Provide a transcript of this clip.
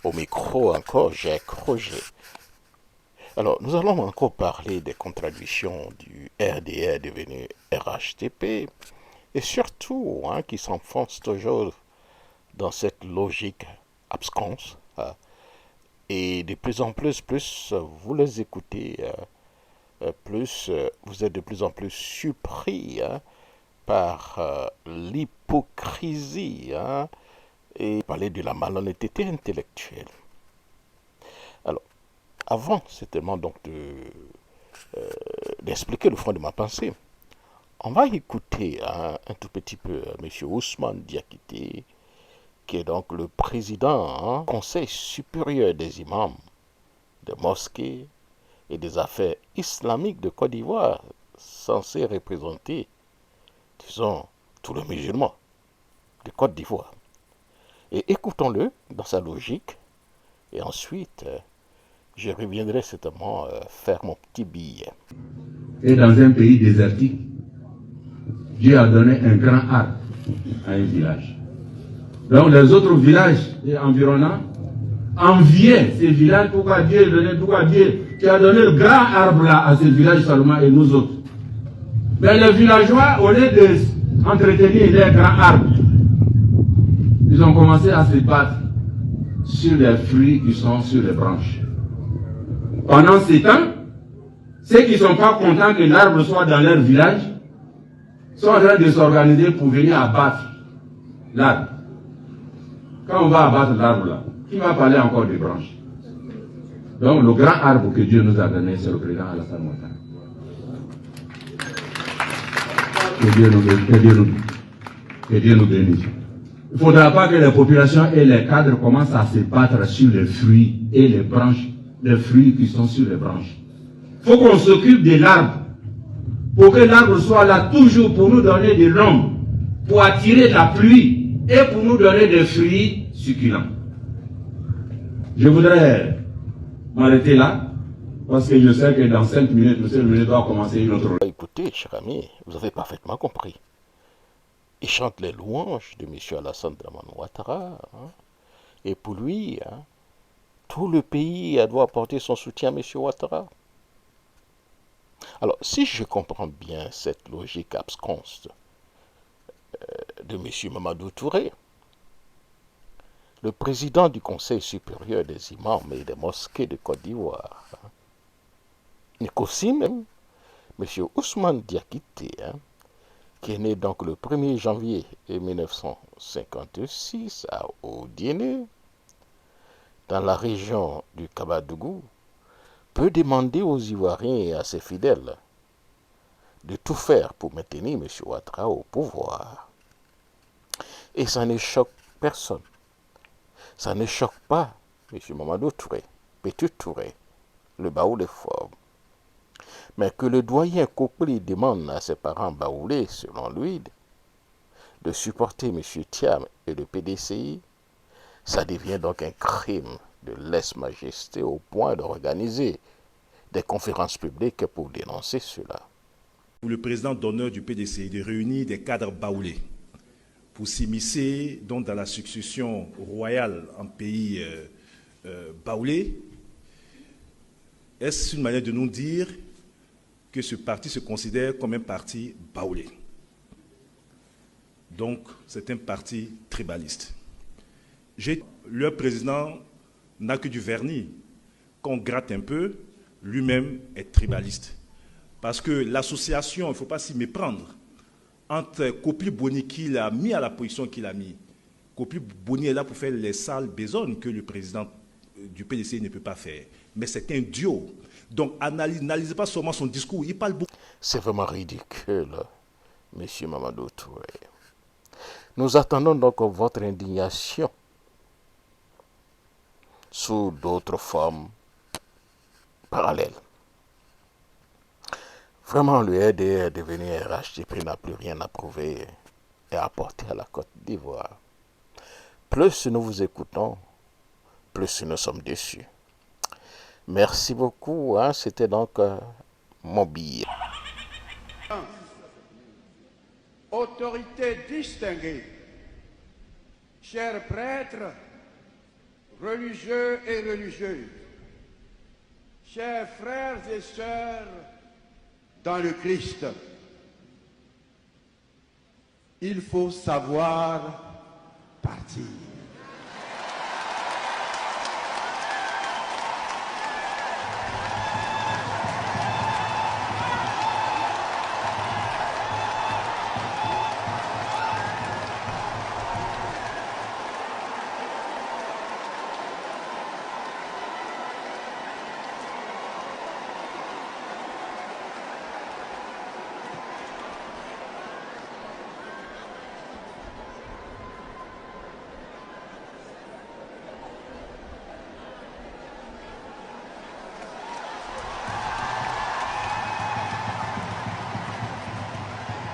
Au micro encore, Jacques Roger. Alors, nous allons encore parler des contradictions du RDR devenu RHTP et surtout qui s'enfonce toujours dans cette logique absconce. Et de plus en plus vous les écoutez, plus vous êtes de plus en plus surpris par l'hypocrisie et parler de la malhonnêteté intellectuelle. Alors, avant certainement donc d'expliquer le fond de ma pensée, on va écouter un tout petit peu M. Ousmane Diakité, qui est donc le président du Conseil supérieur des imams, des mosquées et des affaires islamiques de Côte d'Ivoire, censé représenter, disons, tous les musulmans de Côte d'Ivoire. Et écoutons-le dans sa logique, et ensuite, je reviendrai certainement faire mon petit billet. Et dans un pays désertique, Dieu a donné un grand arbre à un village. Donc les autres villages environnants enviaient ces villages. Pourquoi Dieu tu as donné le grand arbre là à ces villages seulement et nous autres. Mais les villageois, au lieu d'entretenir les grands arbres, ils ont commencé à se battre sur les fruits qui sont sur les branches. Pendant ces temps, ceux qui ne sont pas contents que l'arbre soit dans leur village sont en train de s'organiser pour venir abattre l'arbre. Quand on va abattre l'arbre là, qui va parler encore des branches? Donc le grand arbre que Dieu nous a donné, c'est le président Alassane Ouattara. Que Dieu nous bénisse. Il ne faudra pas que les populations et les cadres commencent à se battre sur les fruits et les branches, les fruits qui sont sur les branches. Il faut qu'on s'occupe de l'arbre, pour que l'arbre soit là toujours pour nous donner de l'ombre, pour attirer la pluie et pour nous donner des fruits succulents. Je voudrais m'arrêter là, parce que je sais que dans 5 minutes, M. le ministre doit commencer une autre. Écoutez, cher ami, vous avez parfaitement compris. Il chante les louanges de M. Alassane Ouattara. Et pour lui, tout le pays doit apporter son soutien à M. Ouattara. Alors, si je comprends bien cette logique absconce de M. Mamadou Touré, le président du Conseil supérieur des imams et des mosquées de Côte d'Ivoire, n'est qu'aussi même M. Ousmane Diakité, qui est né donc le 1er janvier 1956 à Odiéné, dans la région du Kabadougou, peut demander aux Ivoiriens et à ses fidèles de tout faire pour maintenir M. Ouattara au pouvoir. Et ça ne choque personne. Ça ne choque pas M. Mamadou Touré, Petit Touré, le baoulé fort. Mais que le doyen Kokoli demande à ses parents baoulés, selon lui, de supporter M. Thiam et le PDCI, ça devient donc un crime de lèse-majesté au point d'organiser des conférences publiques pour dénoncer cela. Pour le président d'honneur du PDCI de réunir des cadres baoulés pour s'immiscer dans la succession royale en pays baoulé, est-ce une manière de nous dire que ce parti se considère comme un parti baoulé? Donc, c'est un parti tribaliste. Leur président n'a que du vernis. Quand on gratte un peu, lui-même est tribaliste. Parce que l'association, il ne faut pas s'y méprendre, entre Kopli Boni qu'il a mis à la position qu'il a mis. Kopli Boni est là pour faire les sales besognes que le président du PDC ne peut pas faire. Mais c'est un duo. Donc, n'analysez pas seulement son discours, il parle beaucoup. C'est vraiment ridicule, M. Mamadou Touré. Nous attendons donc votre indignation sous d'autres formes parallèles. Vraiment, le RDR devenu RHTP n'a plus rien à prouver et à apporter à la Côte d'Ivoire. Plus nous vous écoutons, plus nous sommes déçus. Merci beaucoup, c'était donc mon billet. Autorité distinguée, chers prêtres, religieux et religieuses, chers frères et sœurs dans le Christ, il faut savoir partir.